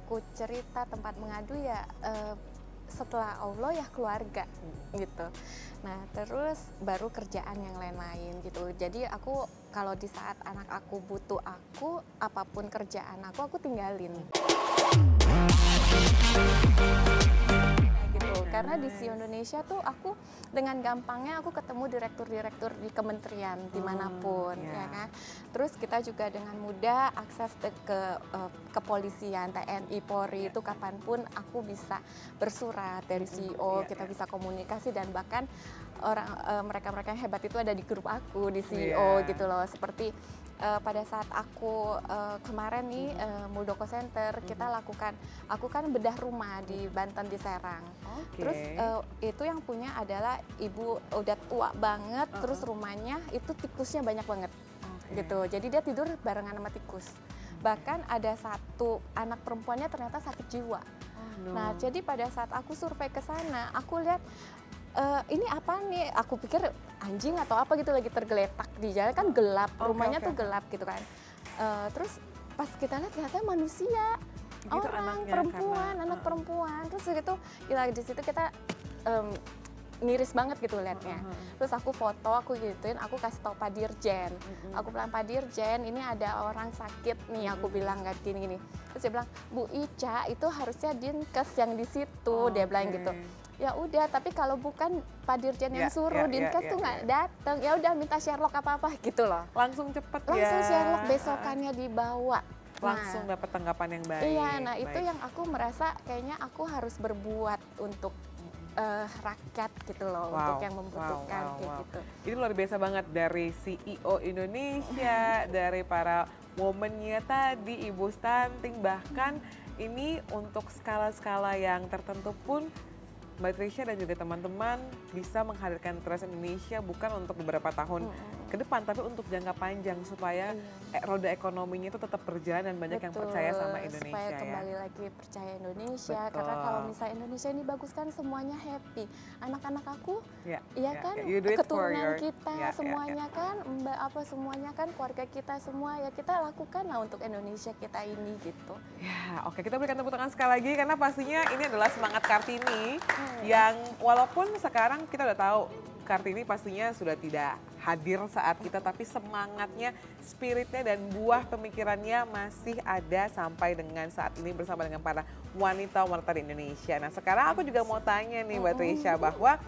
aku cerita tempat mengadu ya setelah Allah ya keluarga gitu. Nah terus baru kerjaan yang lain-lain gitu. Jadi aku kalau di saat anak aku butuh aku, apapun kerjaan aku tinggalin. Gitu. Karena di SEO Indonesia tuh aku dengan gampangnya aku ketemu direktur-direktur di kementerian dimanapun, ya kan. Terus kita juga dengan mudah akses ke kepolisian, TNI, Polri itu kapanpun aku bisa bersurat dari CEO, kita bisa komunikasi dan bahkan mereka-mereka yang hebat itu ada di grup aku di CEO gitu loh. Seperti pada saat aku kemarin nih Muldoko Center aku kan bedah rumah di Banten di Serang. Terus itu yang punya adalah ibu udah tua banget, terus rumahnya itu tikusnya banyak banget gitu. Jadi dia tidur barengan sama tikus. Bahkan ada satu anak perempuannya ternyata sakit jiwa. Nah jadi pada saat aku survei ke sana, aku lihat ini apa nih? Aku pikir anjing atau apa gitu lagi tergeletak di jalan, kan gelap, rumahnya tuh gelap gitu kan. Terus pas kita lihat ternyata manusia, gitu orang anaknya, perempuan, anak perempuan. Terus gitu, di situ kita miris banget gitu liatnya. Terus aku foto, aku gituin, aku kasih tau Pak Dirjen. Aku bilang, Pak Dirjen, ini ada orang sakit nih, aku bilang kayak gini-gini. Terus dia bilang, Bu Ica, itu harusnya Dinkes yang di situ, dia bilang gitu. Ya udah, tapi kalau bukan Pak Dirjen yang suruh, Dinkes tuh nggak dateng. Ya udah minta Sherlock apa-apa gitu loh. Langsung cepet ya. Langsung Sherlock besokannya dibawa. Langsung dapat tanggapan yang baik. Iya, nah itu yang aku merasa kayaknya aku harus berbuat untuk rakyat gitu loh, untuk yang membutuhkan kayak gitu. Ini luar biasa banget dari CEO Indonesia, dari para womennya tadi, Ibu Stunting, bahkan ini untuk skala-skala yang tertentu pun Mbak Trisha dan juga teman-teman bisa menghadirkan Trust Indonesia bukan untuk beberapa tahun ke depan, tapi untuk jangka panjang supaya roda ekonominya itu tetap berjalan dan banyak yang percaya sama Indonesia. Supaya kembali lagi percaya Indonesia, karena kalau misalnya Indonesia ini bagus kan semuanya happy. Anak-anak aku, kan keturunan kita semuanya kan, semuanya kan keluarga kita semua, ya kita lakukan lah untuk Indonesia kita ini gitu. Ya, oke, kita berikan tepuk tangan sekali lagi karena pastinya ini adalah semangat Kartini. Yang walaupun sekarang kita udah tahu Kartini pastinya sudah tidak hadir saat kita, tapi semangatnya, spiritnya dan buah pemikirannya masih ada sampai dengan saat ini bersama dengan para wanita-wanita di Indonesia. Nah sekarang aku juga mau tanya nih Mbak Trisha bahwa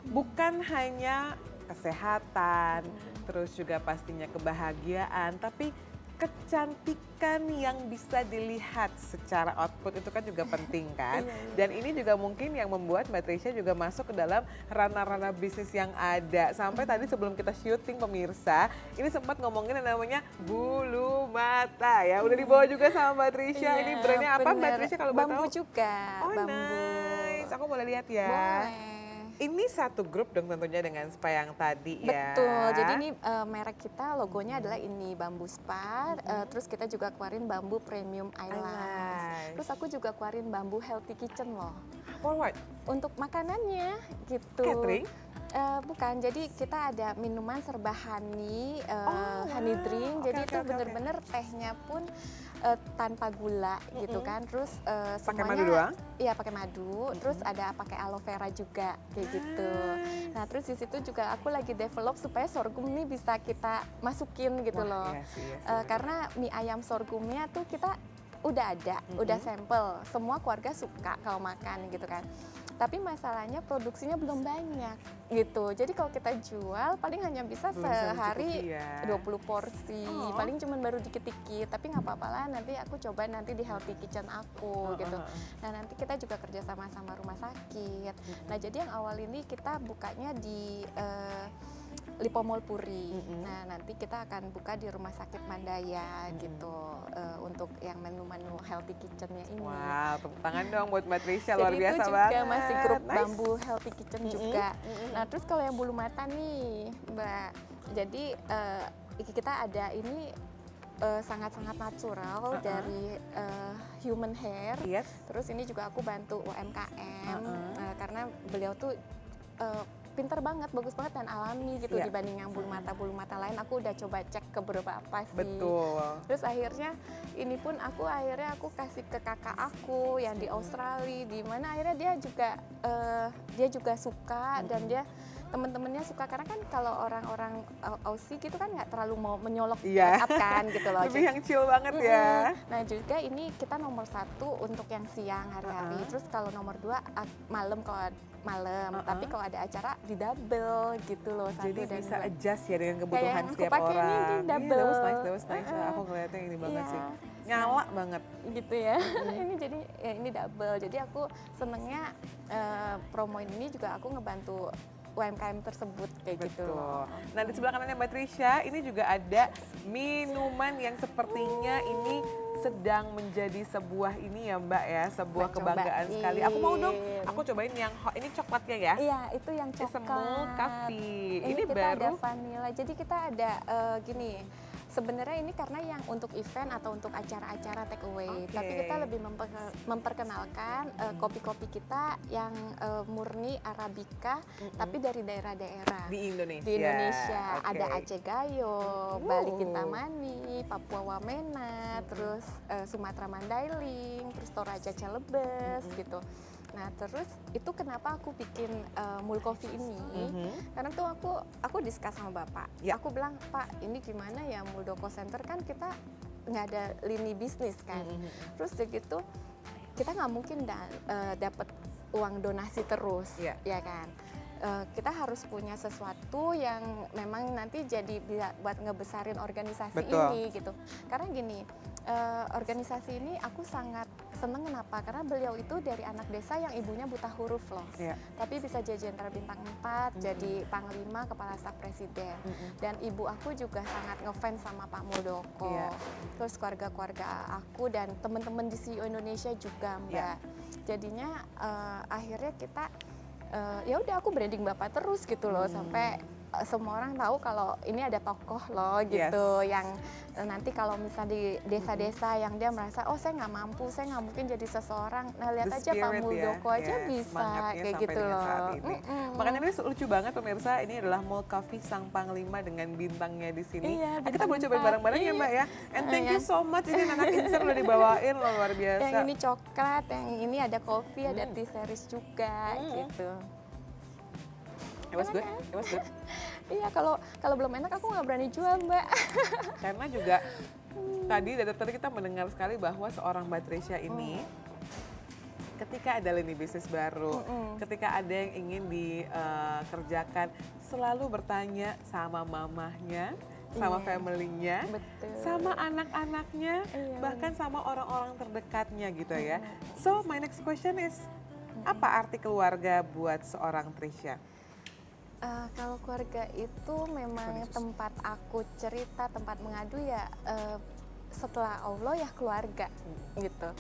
bukan hanya kesehatan, terus juga pastinya kebahagiaan, tapi kecantikan yang bisa dilihat secara output itu kan juga penting kan. Dan ini juga mungkin yang membuat Mbak Trisha juga masuk ke dalam ranah-ranah bisnis yang ada. Sampai tadi sebelum kita syuting pemirsa, ini sempat ngomongin yang namanya bulu mata ya. Udah dibawa juga sama Mbak Trisha. Ini brandnya apa Mbak Trisha kalau boleh tahu? Bambu juga. Oh nice, aku boleh lihat ya. Boleh. Ini satu grup dong tentunya dengan spa yang tadi ya. Betul, jadi ini merek kita logonya adalah ini Bambu Spa, terus kita juga keluarin Bambu Premium Eyelash. Terus aku juga keluarin Bambu Healthy Kitchen loh. For what? Untuk makanannya gitu. Catering? Bukan, jadi kita ada minuman serba honey, honey drink, jadi itu bener-bener tehnya pun tanpa gula gitu kan, terus pakai madu doang? Iya pakai madu, terus ada pakai aloe vera juga kayak gitu. Nah terus di situ juga aku lagi develop supaya sorghum ini bisa kita masukin gitu loh. Karena mie ayam sorghumnya tuh kita udah ada, udah sampel, semua keluarga suka kalau makan gitu kan. Tapi masalahnya produksinya belum banyak gitu. Jadi kalau kita jual paling hanya bisa sehari 20 porsi, paling cuman baru dikit-dikit. Tapi nggak apa-apa lah, nanti aku coba nanti di Healthy Kitchen aku gitu. Nah nanti kita juga kerja sama rumah sakit. Nah jadi yang awal ini kita bukanya di Lipo Mall Puri. Nah nanti kita akan buka di Rumah Sakit Mandaya gitu untuk yang menu-menu Healthy Kitchen-nya ini. Wow, tepuk tangan dong buat Mbak Trisha, luar biasa banget. Jadi itu juga masih grup Bambu Healthy Kitchen juga. Nah terus kalau yang bulu mata nih Mbak, jadi kita ada ini sangat-sangat natural dari human hair. Terus ini juga aku bantu UMKM karena beliau tuh pinter banget, bagus banget dan alami gitu dibanding yang bulu mata lain. Aku udah coba cek ke beberapa sih. Betul. Terus akhirnya ini pun aku kasih ke kakak aku yang di Australia, di mana akhirnya dia juga suka dan dia temen-temennya suka, karena kan kalau orang-orang Aussie gitu kan nggak terlalu mau menyolok make up kan gitu loh. Lebih yang chill banget ya. Nah juga ini kita nomor 1 untuk yang siang hari-hari, terus kalau nomor 2 malam kalau malam, tapi kalau ada acara di double gitu loh. Jadi dan bisa 2. adjust ya dengan kebutuhan setiap orang. Ini double. That was nice. Aku ngeliatnya ini banget sih. Nyala banget. Gitu ya. Ini jadi ya ini double. Jadi aku senengnya promo ini juga aku ngebantu UMKM tersebut kayak gitu loh. Nah di sebelah kanannya Mbak Trisha ini juga ada minuman yang sepertinya ini sedang menjadi sebuah ini ya Mbak ya, sebuah kebanggaan sekali. Aku mau dong, aku cobain yang ini coklatnya ya. Iya itu yang coklat. Semua coffee. Ini kita baru ada vanilla. Jadi kita ada gini. Sebenarnya ini karena yang untuk event atau untuk acara-acara take away, tapi kita lebih memperkenalkan kopi-kopi kita yang murni Arabica, tapi dari daerah-daerah di Indonesia. Di Indonesia ada Aceh Gayo, Bali Kintamani, Papua Wamena, terus Sumatera Mandailing, terus Toraja Celebes gitu. Nah terus itu kenapa aku bikin Mul Coffee ini, karena tuh aku discuss sama bapak, aku bilang Pak ini gimana ya Muldoko Center kan kita nggak ada lini bisnis kan, terus begitu kita nggak mungkin dapat uang donasi terus, ya kan. Kita harus punya sesuatu yang memang nanti jadi bisa buat ngebesarin organisasi ini gitu. Karena gini, organisasi ini aku sangat seneng kenapa? Karena beliau itu dari anak desa yang ibunya buta huruf loh. Tapi bisa jadi Jenderal Bintang 4, jadi Panglima, Kepala Staf Presiden. Dan ibu aku juga sangat ngefans sama Pak Muldoko. Terus keluarga-keluarga aku dan teman-teman di CEO Indonesia juga Mbak. Jadinya akhirnya kita ya udah aku branding bapak terus gitu loh sampai semua orang tahu kalau ini ada tokoh loh gitu yang nanti kalau misal di desa-desa yang dia merasa oh saya nggak mampu, saya nggak mungkin jadi seseorang, nah lihat aja Pak Muldoko aja bisa kayak gitu loh. Makanya ini lucu banget pemirsa, ini adalah Mul Coffee Sang Panglima dengan bintangnya di sini. Kita boleh cobain bareng-bareng ya Mbak ya. And thank you so much, ini anak insert udah dibawain loh, luar biasa. Yang ini coklat, yang ini ada kopi, ada tea series juga gitu. It was good. It was good. Iya, kalau belum enak aku nggak berani jual Mbak. Karena juga tadi kita mendengar sekali bahwa seorang Mbak Trisha ini ketika ada lini bisnis baru, ketika ada yang ingin dikerjakan, selalu bertanya sama mamahnya, sama family-nya, sama anak-anaknya, bahkan sama orang-orang terdekatnya gitu ya. So my next question is, apa arti keluarga buat seorang Trisha? Kalau keluarga itu memang tempat aku cerita, tempat mengadu ya setelah Allah ya keluarga gitu.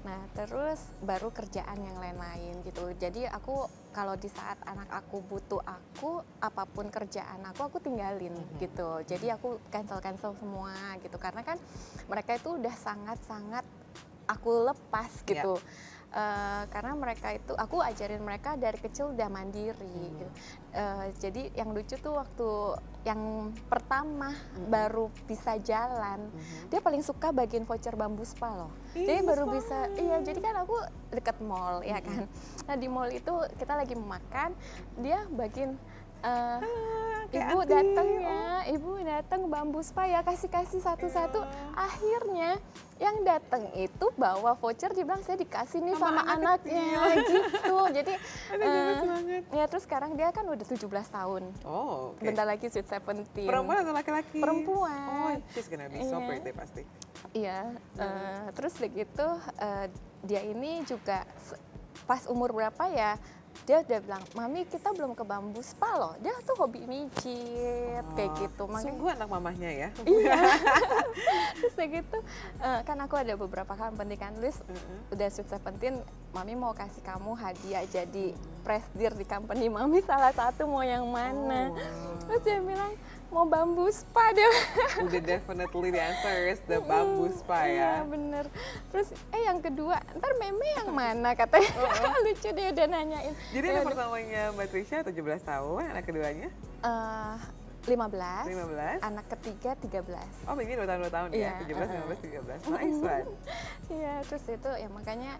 Nah terus baru kerjaan yang lain-lain gitu. Jadi aku kalau di saat anak aku butuh aku, apapun kerjaan aku tinggalin gitu. Jadi aku cancel semua gitu. Karena kan mereka itu udah sangat-sangat aku lepas gitu. Karena mereka itu, aku ajarin mereka dari kecil udah mandiri gitu. Jadi yang lucu tuh waktu yang pertama baru bisa jalan, dia paling suka bagiin voucher Bambu Spa loh. Jadi baru bisa, jadi kan aku deket mall ya kan. Nah di mall itu kita lagi makan, dia bagiin ibu datang ya, ibu datang Bambu Spa ya, kasih satu-satu. Akhirnya yang datang itu bawa voucher, dibilang saya dikasih nih sama anaknya gitu. Jadi ya terus sekarang dia kan udah 17 tahun. Bentar lagi sweet 17. Perempuan atau laki-laki? Perempuan. She's gonna be so pretty pasti. Iya, terus begitu dia ini juga pas umur berapa ya, dia udah bilang, Mami kita belum ke Bambu Spa loh. Dia tuh hobi mijit kayak gitu. Sungguh anak mamahnya ya. Iya. Terus kayak gitu, kan aku ada beberapa company kan, Luis udah sweet 17, Mami mau kasih kamu hadiah jadi presidir di company Mami, salah satu mau yang mana. Terus dia bilang, mau bambu spa deh. Udah definitely the answer is the bamboo spa ya. Iya bener. Terus yang kedua, ntar meme yang mana katanya. Lucu dia udah nanyain. Jadi anak pertamanya Mbak Trisha 17 tahun, anak keduanya? 15, anak ketiga 13. Oh ini 2 tahun ya, 17, 15, 13. Nice one. Iya, terus itu ya makanya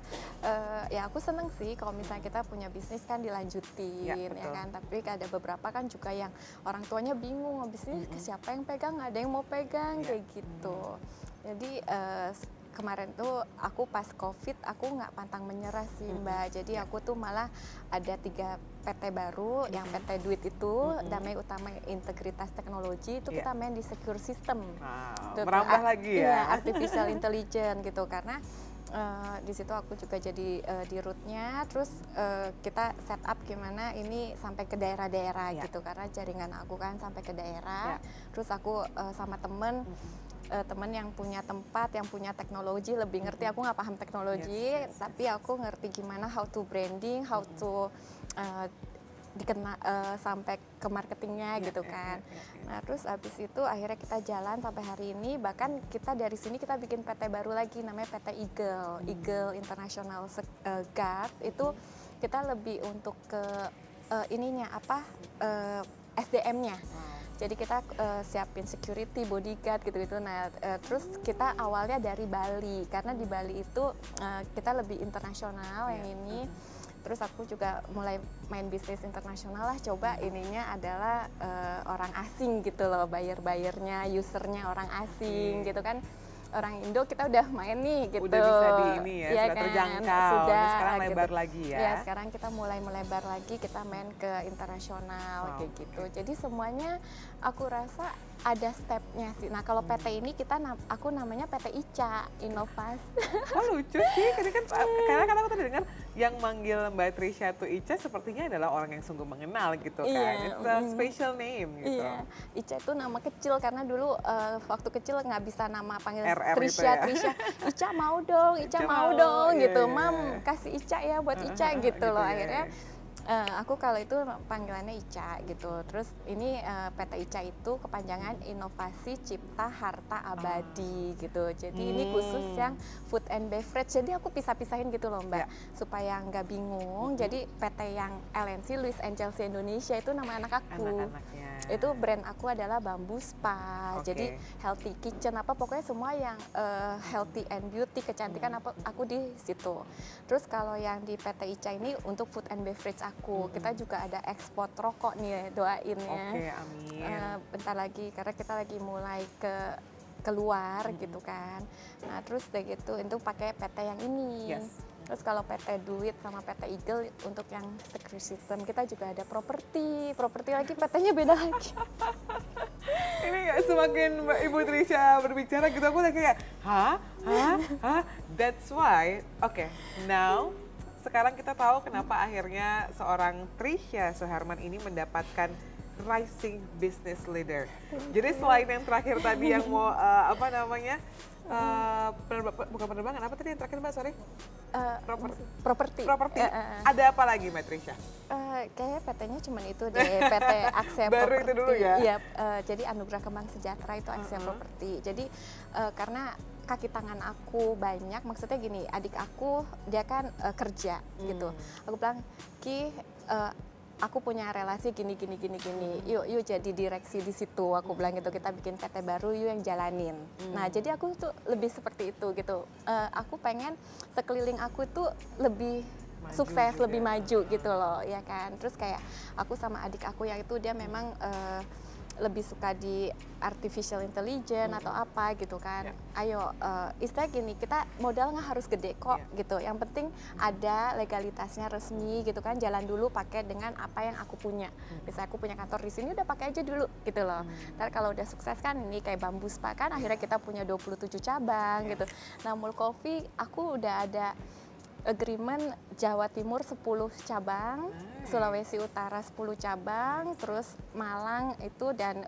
ya aku seneng sih kalau misalnya kita punya bisnis kan dilanjutin ya kan. Tapi ada beberapa kan juga yang orang tuanya bingung, bisnis siapa yang pegang, nggak ada yang mau pegang kayak gitu. Jadi kemarin tuh aku pas COVID aku nggak pantang menyerah sih Mbak. Jadi aku tuh malah ada 3 PT baru, yang PT Duit itu Damai Utama Integritas Teknologi itu kita main di secure system. Merambah lagi ya? Iya, artificial intelligence gitu karena di situ aku juga jadi di rootnya, terus kita set up gimana ini sampai ke daerah-daerah gitu karena jaringan aku kan sampai ke daerah. Terus aku sama temen yang punya tempat, yang punya teknologi lebih ngerti. Aku nggak paham teknologi, tapi aku ngerti gimana how to branding, how to sampai ke marketingnya gitu kan. Nah terus abis itu akhirnya kita jalan sampai hari ini. Bahkan kita dari sini kita bikin PT baru lagi namanya PT Eagle, Eagle International Guard. Itu kita lebih untuk ke ininya apa SDM-nya. Jadi kita siapin security, bodyguard gitu-gitu. Nah, terus kita awalnya dari Bali karena di Bali itu kita lebih internasional yang ini. Terus aku juga mulai main bisnis internasional lah. Coba ininya adalah orang asing gitu loh, buyer-buyernya, usernya orang asing gitu kan. Orang Indo kita udah main nih gitu. Udah bisa di ini ya, sudah kan? terjangkau. Sudah, sekarang lebar gitu. lagi ya. Ya sekarang kita mulai melebar lagi, kita main ke internasional kayak gitu. Jadi semuanya aku rasa ada stepnya sih. Nah kalau PT ini aku namanya PT Ica, Inovasi. Oh lucu sih, karena kan aku tadi dengar yang manggil Mbak Trisha tuh Ica sepertinya adalah orang yang sungguh mengenal gitu kan. It's a special name gitu. Iya, Ica itu nama kecil karena dulu waktu kecil nggak bisa nama panggil RR Trisha, gitu ya? Trisha, Ica mau dong, Ica mau dong gitu, Mam kasih Ica ya buat Ica gitu loh. Akhirnya aku kalau itu panggilannya Ica gitu. Terus ini PT Ica itu kepanjangan Inovasi Cipta Harta Abadi gitu. Jadi ini khusus yang food and beverage. Jadi aku pisah-pisahin gitu loh Mbak, supaya nggak bingung. Jadi PT yang LNC Louis Angels Indonesia itu nama anak aku. Itu brand aku adalah Bamboo Spa. Jadi healthy kitchen apa pokoknya semua yang healthy and beauty, kecantikan aku di situ. Terus kalau yang di PT Ica ini untuk food and beverage kita juga ada ekspor rokok nih, doain ya. Oke, amin. Bentar lagi karena kita lagi mulai keluar gitu kan. Nah terus udah gitu itu pakai PT yang ini. Terus kalau PT Duit sama PT Eagle untuk yang secure system kita juga ada properti lagi PT-nya beda lagi. Ini semakin Mbak Ibu Trisha berbicara gitu aku udah kayak hah? That's why. Oke, now sekarang kita tahu kenapa akhirnya seorang Trisha Suherman ini mendapatkan Rising Business Leader. Jadi selain yang terakhir tadi yang mau bukan penerbangan, apa tadi yang terakhir Mbak, sorry? Properti. Ada apa lagi Mbak Trisha? Kayaknya PT-nya cuma itu deh, PT Axia Baru Property. itu dulu ya? Iya, jadi Anugerah Kembang Sejahtera itu Axia Property. Jadi karena kaki tangan aku banyak, maksudnya gini, adik aku dia kan kerja gitu. Aku bilang, Ki, aku punya relasi gini. Yuk jadi direksi di situ. Aku bilang gitu, kita bikin PT baru, yuk yang jalanin. Nah, jadi aku tuh lebih seperti itu gitu. Aku pengen sekeliling aku tuh lebih sukses, lebih maju gitu loh, ya kan. Terus kayak aku sama adik aku yang itu dia memang lebih suka di artificial intelligence atau apa gitu kan. Ayo, istilah gini, kita modal nggak harus gede kok gitu. Yang penting ada legalitasnya resmi gitu kan. Jalan dulu pakai dengan apa yang aku punya. Misalnya aku punya kantor di sini, udah pakai aja dulu gitu loh. Ntar kalau udah sukses kan, ini kayak Bamboo Spa kan, akhirnya kita punya 27 cabang gitu. Nah, Mul Coffee aku udah ada agreement Jawa Timur 10 cabang, Sulawesi Utara 10 cabang, terus Malang itu dan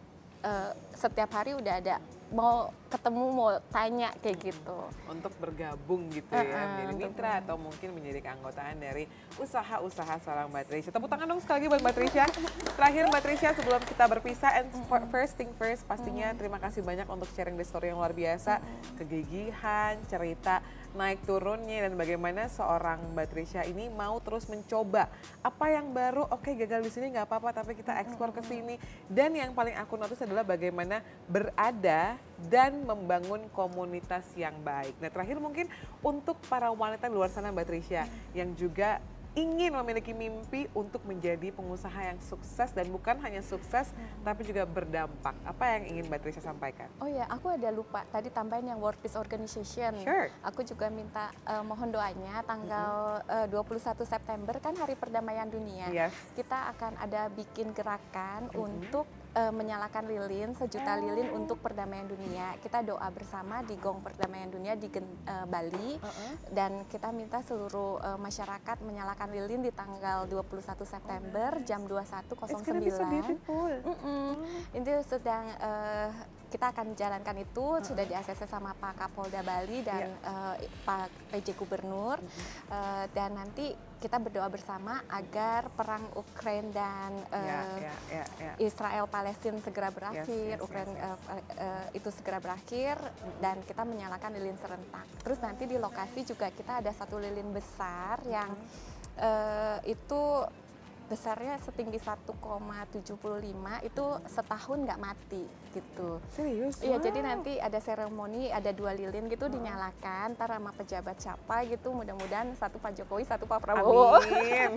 setiap hari udah ada mau ketemu mau tanya kayak gitu. Untuk bergabung gitu ya, menjadi mitra atau mungkin menjadi keanggotaan dari usaha-usaha seorang Mbak Trisha. Tepuk tangan dong sekali lagi buat Mbak Trisha. Terakhir Mbak Trisha, sebelum kita berpisah, and first thing first, pastinya terima kasih banyak untuk sharing the story yang luar biasa, kegigihan, cerita naik turunnya, dan bagaimana seorang Mbak Trisha ini mau terus mencoba apa yang baru. Oke, gagal di sini nggak apa-apa, tapi kita eksplor ke sini. Dan yang paling aku notice adalah bagaimana berada dan membangun komunitas yang baik. Nah, terakhir mungkin untuk para wanita di luar sana Mbak Trisha yang juga ingin memiliki mimpi untuk menjadi pengusaha yang sukses, dan bukan hanya sukses tapi juga berdampak. Apa yang ingin Mbak Trisha sampaikan? Oh ya, aku ada lupa tadi tambahin yang World Peace Organization. Sure. Aku juga minta mohon doanya tanggal 21 September kan Hari Perdamaian Dunia. Yes. Kita akan ada bikin gerakan untuk menyalakan lilin, sejuta lilin untuk perdamaian dunia. Kita doa bersama di Gong Perdamaian Dunia di Bali, dan kita minta seluruh masyarakat menyalakan lilin di tanggal 21 September jam 21.09. It's gonna be so beautiful. Itu sedang kita akan jalankan itu, sudah di-ACC sama Pak Kapolda Bali dan Pak PJ Gubernur, dan nanti kita berdoa bersama agar perang Ukraina dan Israel Palestina segera berakhir, itu segera berakhir, dan kita menyalakan lilin serentak. Terus nanti di lokasi juga kita ada satu lilin besar yang itu besarnya setinggi 1,75, itu setahun nggak mati gitu. Serius? Iya, jadi nanti ada seremoni, ada 2 lilin gitu dinyalakan, ntar sama pejabat siapa gitu, mudah-mudahan satu Pak Jokowi, satu Pak Prabowo. Amin.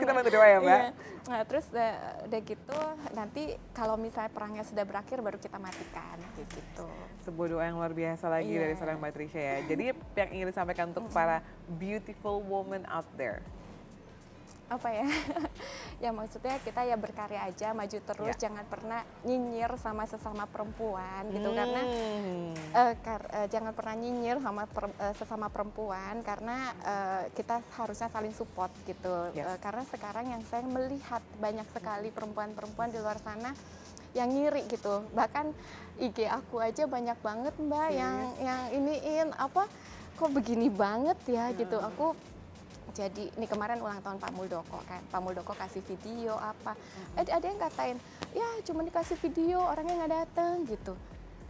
Kita bantu doa ya Mbak. Iya. Nah, terus udah gitu nanti kalau misalnya perangnya sudah berakhir baru kita matikan gitu. Sebuah doa yang luar biasa lagi dari seorang Mbak Trisha ya. Jadi yang ingin disampaikan untuk para beautiful woman out there? Apa ya, ya maksudnya kita ya berkarya aja, maju terus, jangan pernah nyinyir sama sesama perempuan gitu, karena jangan pernah nyinyir sama sesama perempuan, karena kita harusnya saling support gitu. Karena sekarang yang saya melihat banyak sekali perempuan-perempuan di luar sana yang ngiri gitu, bahkan IG aku aja banyak banget Mbak yang iniin apa, kok begini banget ya gitu. Aku jadi ini kemarin ulang tahun Pak Muldoko kan, Pak Muldoko kasih video apa, ada yang katain, ya cuma dikasih video orangnya nggak datang gitu,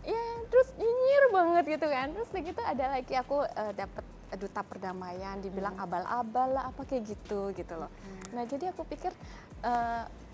ya terus nyinyir banget gitu kan. Terus gitu ada lagi aku dapet duta perdamaian, dibilang abal-abal lah apa kayak gitu loh. Nah jadi aku pikir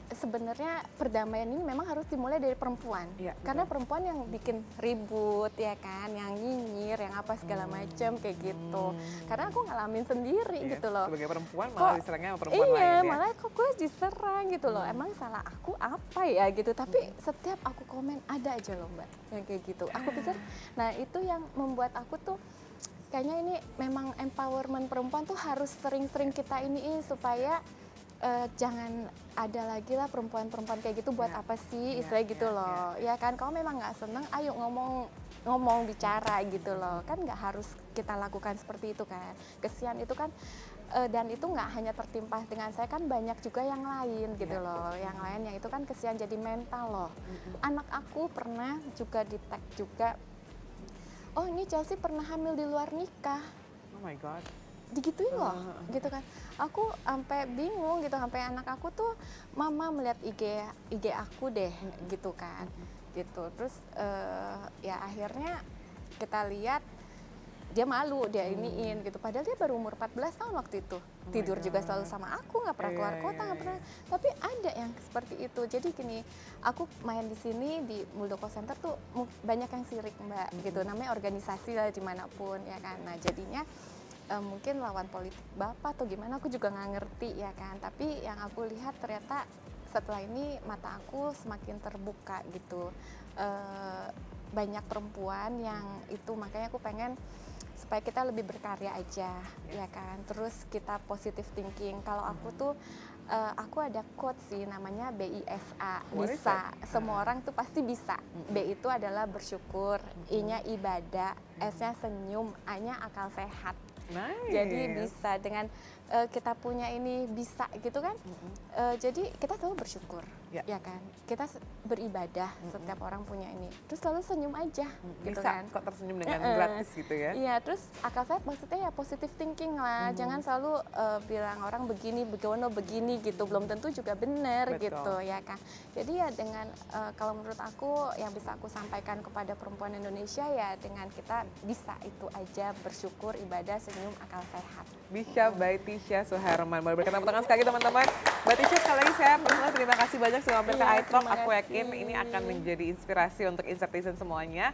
sebenarnya perdamaian ini memang harus dimulai dari perempuan, karena perempuan yang bikin ribut ya kan, yang nyinyir, yang apa segala macam kayak gitu. Karena aku ngalamin sendiri gitu loh. Sebagai perempuan malah diserangnya sama perempuan lain ya. Malah kok gue diserang gitu loh. Emang salah aku apa ya gitu. Tapi setiap aku komen ada aja loh Mbak yang kayak gitu. Aku pikir, nah itu yang membuat aku tuh kayaknya ini memang empowerment perempuan tuh harus sering-sering kita iniin supaya jangan ada lagi lah perempuan-perempuan kayak gitu, buat apa sih istilahnya gitu loh. Ya kan, kalau memang nggak seneng ayo ngomong bicara gitu loh. Kan nggak harus kita lakukan seperti itu kan. Kesian itu kan dan itu nggak hanya tertimpa dengan saya, kan banyak juga yang lain gitu loh. Yang lain yang itu kan kesian jadi mental loh. Anak aku pernah juga di-tag juga, oh ini Chelsea pernah hamil di luar nikah. Oh my God. Digituin loh, gitu kan. Aku sampai bingung gitu, sampai anak aku tuh, mama melihat IG aku deh, gitu kan, gitu. Terus ya akhirnya kita lihat dia malu, dia iniin gitu. Padahal dia baru umur 14 tahun waktu itu. Tidur juga selalu sama aku, nggak pernah keluar kota, nggak pernah. Tapi ada yang seperti itu. Jadi gini, aku main di sini di Muldoko Center tuh banyak yang sirik Mbak, gitu. Namanya organisasi lah dimanapun ya kan. Nah jadinya mungkin lawan politik Bapak atau gimana, aku juga nggak ngerti ya kan. Tapi yang aku lihat ternyata setelah ini mata aku semakin terbuka gitu. Banyak perempuan yang itu, makanya aku pengen supaya kita lebih berkarya aja ya kan. Terus kita positive thinking. Kalau aku tuh aku ada quote sih namanya BISA, bisa. Semua orang tuh pasti bisa. B itu adalah bersyukur, I-nya ibadah, S-nya senyum, A-nya akal sehat. Nice. Jadi bisa dengan kita punya ini bisa gitu kan. Jadi kita selalu bersyukur, ya kan. Kita beribadah, setiap orang punya ini. Terus selalu senyum aja, gitu Bisa kan. kok tersenyum dengan gratis gitu ya. Iya, terus akal sehat maksudnya ya positive thinking lah. Jangan selalu bilang orang begini, begini gitu. Belum tentu juga benar gitu, ya kan. Jadi ya dengan kalau menurut aku yang bisa aku sampaikan kepada perempuan Indonesia ya dengan kita bisa itu aja bersyukur, ibadah, senyum, akal sehat. Bisa by Tisha Suherman. Boleh berikan tepuk tangan sekali teman-teman. Mbak Tisha, sekali lagi saya personal terima kasih banyak sudah mampir ke iTalk. Aku yakin ini akan menjadi inspirasi untuk Insertion semuanya.